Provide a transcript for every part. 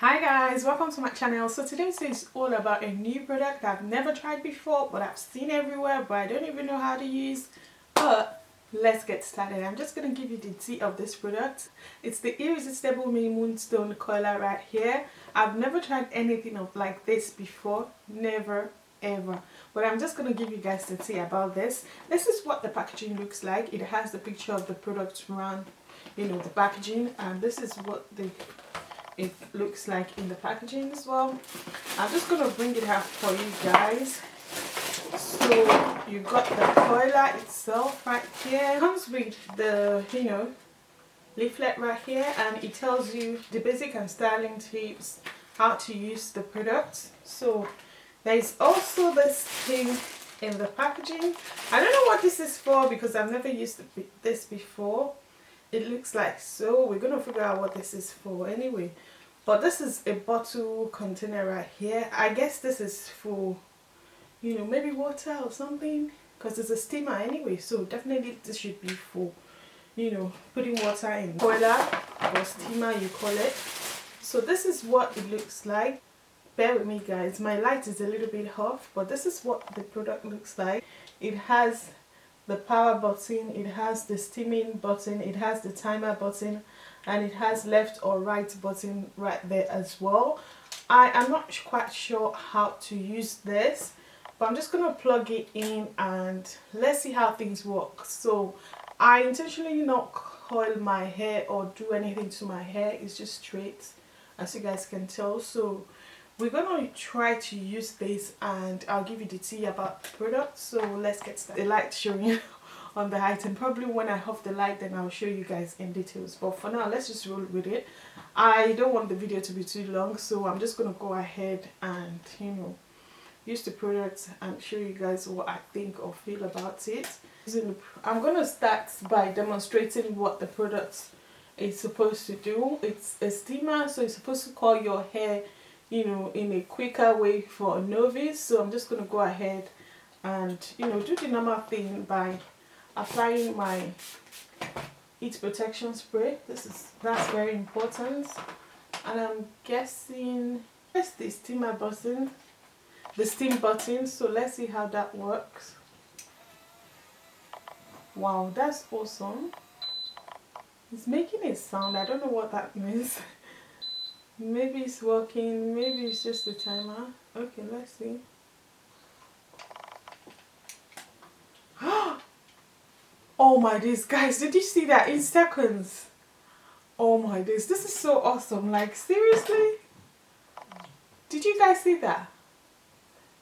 Hi guys, welcome to my channel. So today's video is all about a new product I've never tried before, but I've seen everywhere, but I don't even know how to use. But let's get started. I'm just going to give you the tea of this product. It's the Irresistible Moonstone coiler right here. I've never tried anything of like this before, never ever, but I'm just going to give you guys the tea about this. This is what the packaging looks like. It has the picture of the product around, the packaging, and this is what it looks like in the packaging as well. I'm just gonna bring it out for you guys. So you got the coiler itself right here. It comes with the leaflet right here, and it tells you the basic and styling tips, how to use the product. So there is also this thing in the packaging. I don't know what this is for because I've never used this before. It looks like so. We're gonna figure out what this is for anyway. But this is a bottle container right here. I guess this is for, maybe water or something, because it's a steamer anyway. So definitely this should be for, putting water in. Boiler or steamer you call it. So this is what it looks like. Bear with me guys, my light is a little bit off, but this is what the product looks like. It has the power button, it has the steaming button, it has the timer button, and it has left or right button right there as well. I am not quite sure how to use this, but I'm just gonna plug it in and let's see how things work. So I intentionally not coil my hair or do anything to my hair, it's just straight, as you guys can tell. So we're gonna try to use this and I'll give you the tea about the product. So let's get started. The light showing on the item. Probably when I off the light then I'll show you guys in details, but for now let's just roll with it. I don't want the video to be too long, so I'm just gonna go ahead and use the product and show you guys what I think or feel about it. I'm gonna start by demonstrating what the product is supposed to do. It's a steamer, so it's supposed to curl your hair in a quicker way for a novice. So I'm just going to go ahead and do the normal thing by applying my heat protection spray. That's very important. And I'm guessing press the steamer button, the steam button. So let's see how that works. Wow, that's awesome. It's making a sound. I don't know what that means. Maybe it's working, maybe it's just the timer. Okay, let's see. Oh my days, guys, did you see that in seconds? Oh my days, this is so awesome. Like, seriously? Did you guys see that?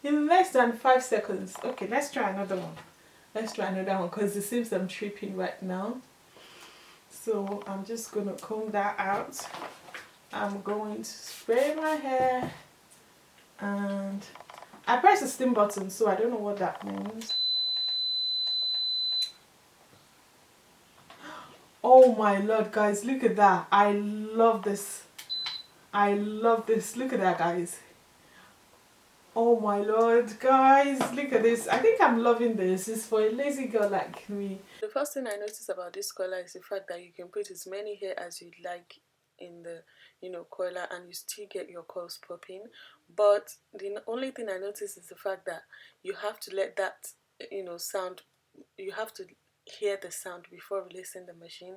In less than 5 seconds. Okay, let's try another one. Let's try another one because it seems I'm tripping right now. So I'm just gonna comb that out. I'm going to spray my hair, and I pressed the steam button, so I don't know what that means. Oh my lord, guys, look at that. I love this. I love this. Look at that, guys. Oh my lord, guys, look at this. I think I'm loving this. It's for a lazy girl like me. The first thing I noticed about this coiler is the fact that you can put as many hair as you'd like in the coiler and you still get your curls popping. But the only thing I noticed is the fact that you have to let that sound, you have to hear the sound before releasing the machine.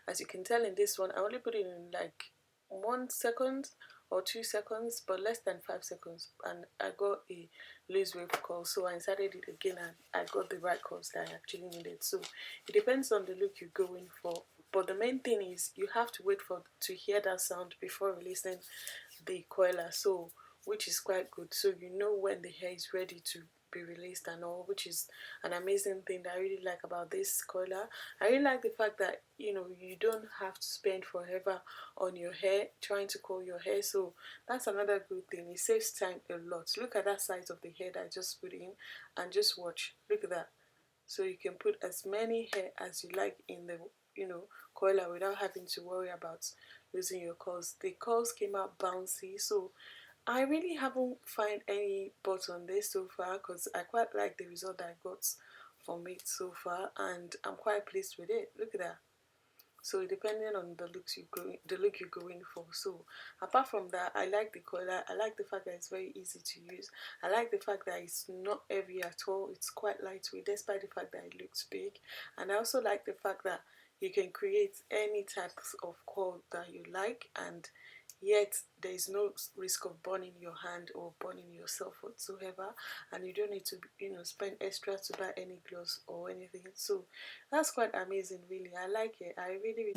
As you can tell in this one, I only put it in like 1 second or 2 seconds, but less than 5 seconds, and I got a loose wave curl. So I inserted it again and I got the right curls that I actually needed. So it depends on the look you're going for, but the main thing is you have to wait to hear that sound before releasing the coiler, so which is quite good, so you know when the hair is ready to be released and all, which is an amazing thing that I really like about this coiler. I really like the fact that you don't have to spend forever on your hair trying to curl your hair, so that's another good thing. It saves time a lot. Look at that size of the hair that I just put in, and just watch. Look at that. So you can put as many hair as you like in the coiler without having to worry about losing your curls. The curls came out bouncy, so I really haven't found any buts on this so far because I quite like the result that I got from it so far, and I'm quite pleased with it. Look at that. So depending on the look you're going for. So apart from that, I like the color. I like the fact that it's very easy to use. I like the fact that it's not heavy at all. It's quite lightweight despite the fact that it looks big. And I also like the fact that you can create any types of curl that you like, and yet there is no risk of burning your hand or burning yourself whatsoever, and you don't need to spend extra to buy any gloves or anything. So that's quite amazing, really. I like it. I really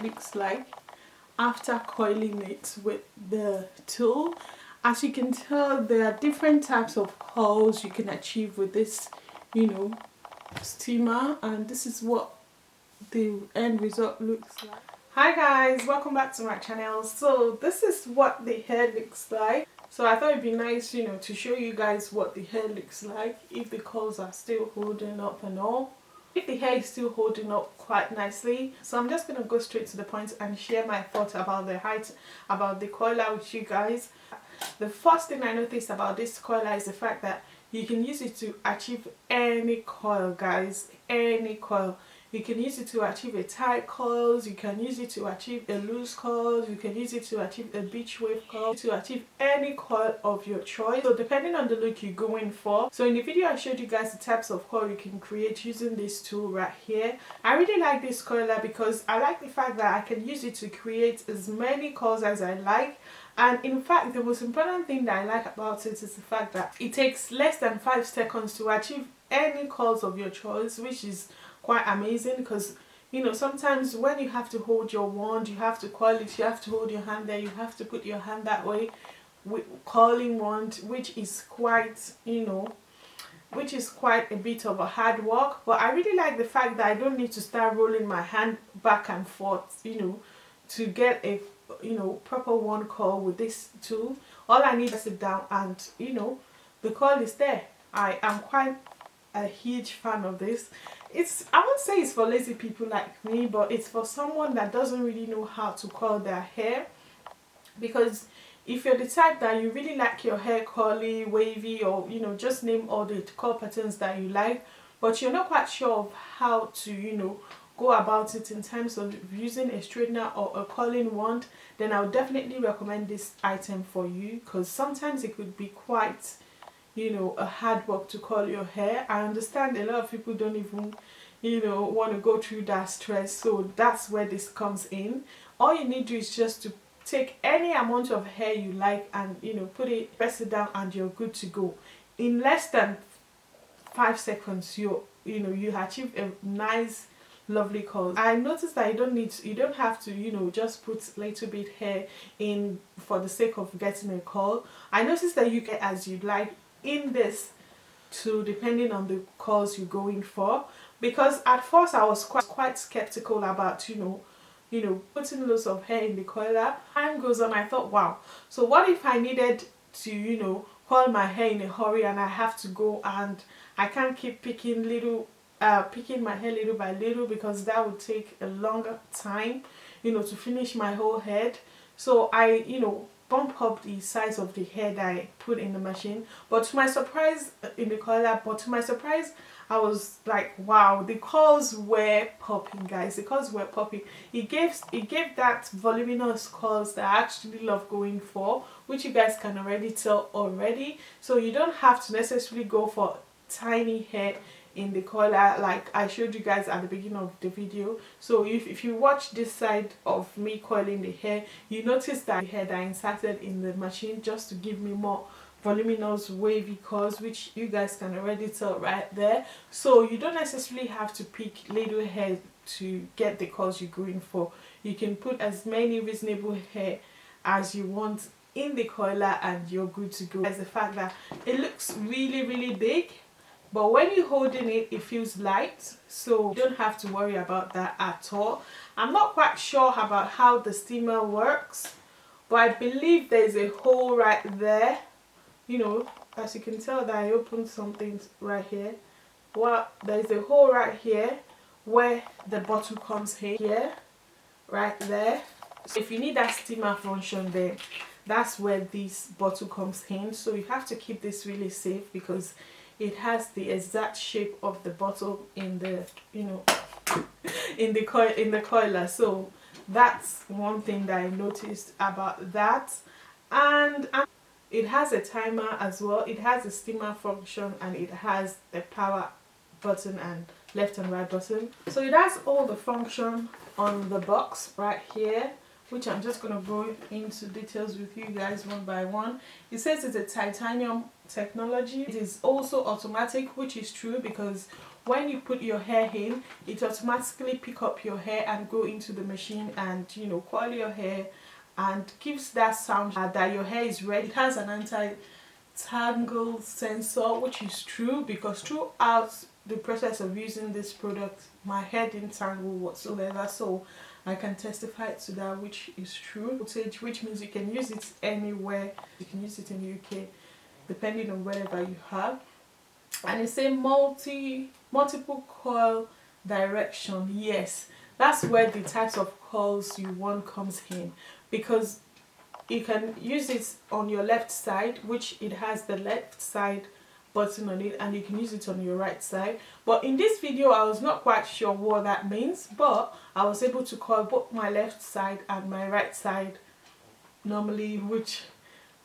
looks like after coiling it with the tool. As you can tell, there are different types of curls you can achieve with this, steamer, and this is what the end result looks like. Hi guys, welcome back to my channel. So this is what the hair looks like. So I thought it'd be nice, to show you guys what the hair looks like, if the curls are still holding up and all. If the hair is still holding up quite nicely. So I'm just going to go straight to the point and share my thoughts about the height, about the coiler with you guys. The first thing I noticed about this coiler is the fact that you can use it to achieve any coil, guys, any coil. You can use it to achieve a tight coils, you can use it to achieve a loose coil, you can use it to achieve a beach wave coil, to achieve any coil of your choice. So depending on the look you're going for. So in the video I showed you guys the types of coil you can create using this tool right here. I really like this coiler because I like the fact that I can use it to create as many coils as I like. And in fact, the most important thing that I like about it is the fact that it takes less than 5 seconds to achieve any coils of your choice, which is quite amazing. Because sometimes when you have to hold your wand, you have to coil it, you have to hold your hand there, you have to put your hand that way with coiling wand, which is quite a bit of a hard work. But I really like the fact that I don't need to start rolling my hand back and forth to get a proper wand coil with this tool. All I need is sit down and the coil is there. I am quite a huge fan of this. I won't say it's for lazy people like me, but it's for someone that doesn't really know how to coil their hair. Because if you're the type that you really like your hair curly, wavy, or just name all the curl patterns that you like, but you're not quite sure of how to go about it in terms of using a straightener or a curling wand, then I would definitely recommend this item for you, because sometimes it could be quite a hard work to curl your hair. I understand a lot of people don't even want to go through that stress, so that's where this comes in. All you need to do is just to take any amount of hair you like and press it down, and you're good to go. In less than 5 seconds you achieve a nice lovely curls. I noticed that you don't have to just put little bit hair in for the sake of getting a curl. I noticed that you get as you like in this too, depending on the curls you're going for. Because at first I was quite skeptical about putting loads of hair in the coiler. Time goes on, I thought, wow, so what if I needed to coil my hair in a hurry and I have to go and I can't keep picking my hair little by little, because that would take a longer time to finish my whole head. So I bump up the size of the hair that I put in the machine. But to my surprise, in the coiler, I was like, wow, the curls were popping, guys. The curls were popping. It gave that voluminous curls that I actually love going for, which you guys can already tell already. So you don't have to necessarily go for tiny hair in the coiler like I showed you guys at the beginning of the video. So if you watch this side of me coiling the hair, you notice that the hair that I inserted in the machine just to give me more voluminous wavy curls, which you guys can already tell right there. So you don't necessarily have to pick little hair to get the curls you're going for. You can put as many reasonable hair as you want in the coiler and you're good to go. There's the fact that it looks really big, but when you're holding it, it feels light, so you don't have to worry about that at all. I'm not quite sure about how the steamer works, but I believe there's a hole right there. You know, as you can tell that I opened something right here. Well, there's a hole right here where the bottle comes in here, right there. So if you need that steamer function, then that's where this bottle comes in. So you have to keep this really safe because it has the exact shape of the bottle in the, you know, in the coiler. So that's one thing that I noticed about that. And it has a timer as well. It has a steamer function, and it has a power button and left and right button. So it has all the function on the box right here, which I'm just going to go into details with you guys one by one. It says it's a titanium technology. It is also automatic, which is true, because when you put your hair in, it automatically pick up your hair and go into the machine and, you know, coil your hair and gives that sound that your hair is ready. It has an anti-tangle sensor, which is true, because throughout the process of using this product, my hair didn't tangle whatsoever, so I can testify to that, which is true. Voltage, which means you can use it anywhere. You can use it in the UK, depending on wherever you have. And it's a multiple coil direction. Yes, that's where the types of coils you want comes in, because you can use it on your left side, which it has the left side button on it, and you can use it on your right side. But in this video I was not quite sure what that means, but I was able to coil both my left side and my right side normally, which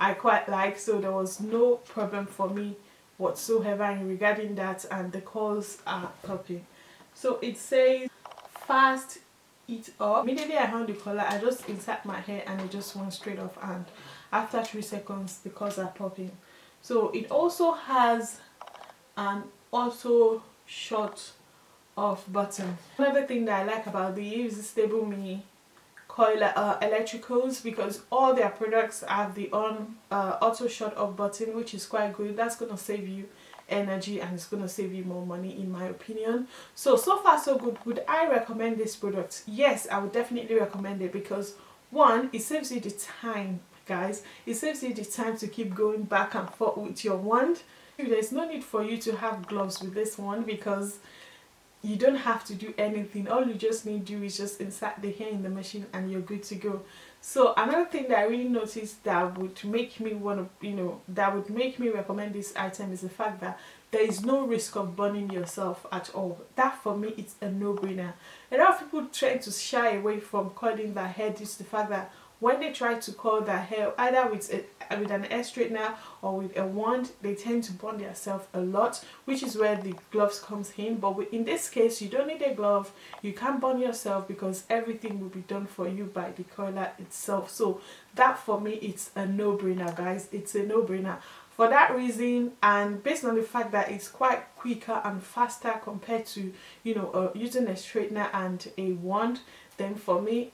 I quite like, so there was no problem for me whatsoever in regarding that, and the coils are popping. So it says fast it up. Immediately I hung the collar, I just insert my hair and it just went straight off, and after 3 seconds the coils are popping. So it also has an auto shut off button. Another thing that I like about the Irresistible mini coiler electricals, because all their products have the auto shut off button, which is quite good. That's going to save you energy and it's going to save you more money, in my opinion. So far so good. Would I recommend this product? Yes, I would definitely recommend it, because one, it saves you the time, guys. It saves you the time to keep going back and forth with your wand. There's no need for you to have gloves with this one, because you don't have to do anything. All you just need to do is just insert the hair in the machine and you're good to go. So another thing that I really noticed that would make me want to, you know, that would make me recommend this item is the fact that there is no risk of burning yourself at all. That for me, it's a no-brainer. A lot of people try to shy away from coiling their hair due to the fact that when they try to coil their hair either with an hair straightener or with a wand, they tend to burn themselves a lot, which is where the gloves comes in. But in this case, you don't need a glove. You can't burn yourself because everything will be done for you by the coiler itself. So that for me, it's a no-brainer, guys. It's a no-brainer. For that reason, and based on the fact that it's quite quicker and faster compared to, you know, using a straightener and a wand, then for me,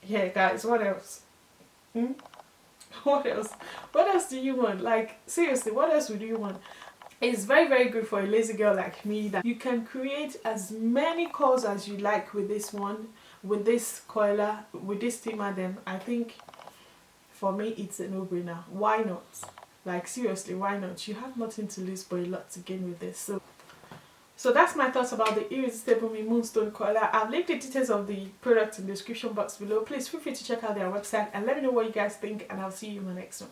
yeah, guys, what else? What else? What else do you want? Like, seriously, what else would you want? It's very good for a lazy girl like me, that you can create as many coils as you like with this one, with this coiler, with this steamer. Then I think for me it's a no-brainer. Why not? Like, seriously, why not? You have nothing to lose but a lot to gain with this. So that's my thoughts about the Irresistible Moonstone coiler. I've linked the details of the product in the description box below. Please feel free to check out their website and let me know what you guys think, and I'll see you in my next one.